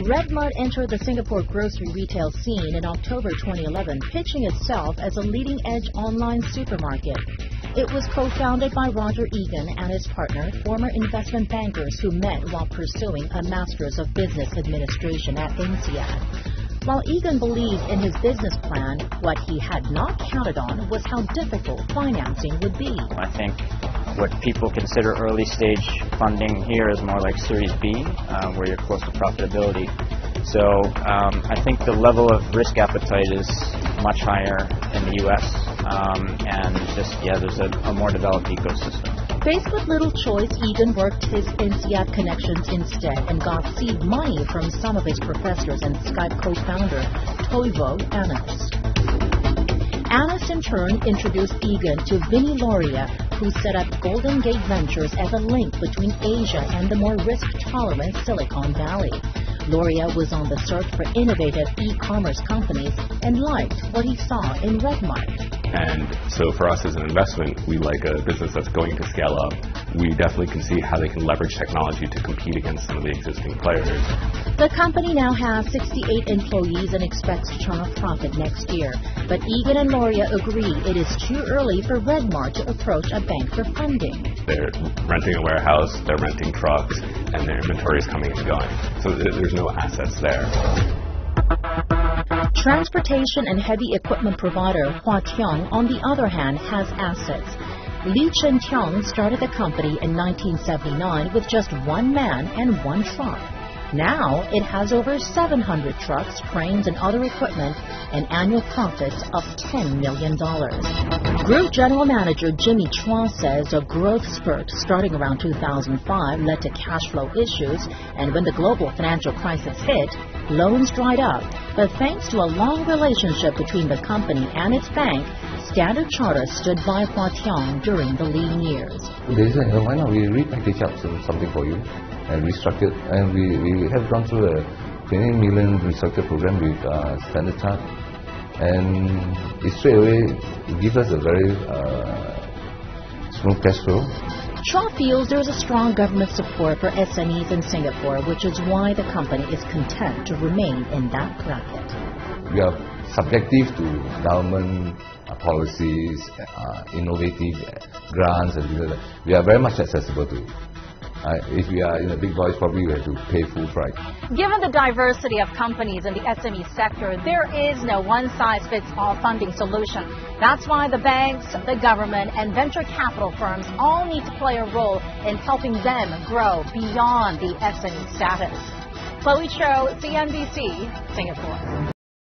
Redmart entered the Singapore grocery retail scene in October 2011, pitching itself as a leading-edge online supermarket. It was co-founded by Roger Egan and his partner, former investment bankers who met while pursuing a Master's of Business Administration at INSEAD. While Egan believed in his business plan, what he had not counted on was how difficult financing would be. I think what people consider early stage funding here is more like Series B, where you're close to profitability. So I think the level of risk appetite is much higher in the U.S. And there's a more developed ecosystem. Faced with little choice, Egan worked his INSEAD connections instead and got seed money from some of his professors and Skype co-founder Toivo Annas. Annas in turn introduced Egan to Vinny Loria, who set up Golden Gate Ventures as a link between Asia and the more risk-tolerant Silicon Valley. Loria was on the search for innovative e-commerce companies and liked what he saw in Redmart. And so for us as an investment, we like a business that's going to scale up. We definitely can see how they can leverage technology to compete against some of the existing players. The company now has 68 employees and expects to turn a profit next year. But Egan and Loria agree it is too early for Redmart to approach a bank for funding. They're renting a warehouse, they're renting trucks, and their inventory is coming and going. So there's no assets there. Transportation and heavy equipment provider Huationg, on the other hand, has assets. Lee Chen-tiong started the company in 1979 with just one man and one truck. Now it has over 700 trucks, cranes, and other equipment, and annual profits of $10 million. Group General Manager Jimmy Chua says a growth spurt starting around 2005 led to cash flow issues, and when the global financial crisis hit, loans dried up. But thanks to a long relationship between the company and its bank, Standard Chartered stood by Huationg during the lean years. They said, why not we repackage up something for you and restructure, and we have gone through a 20 million restructure program with Standard Chartered, and it straight away gives us a very smooth cash flow. Chua feels there is a strong government support for SMEs in Singapore, which is why the company is content to remain in that bracket. We are subjective to government policies, innovative grants, and things like that. We are very much accessible to it. If we are in a big voice, probably we have to pay full price. Given the diversity of companies in the SME sector, there is no one-size-fits-all funding solution. That's why the banks, the government, and venture capital firms all need to play a role in helping them grow beyond the SME status. Chloe Cho, CNBC, Singapore.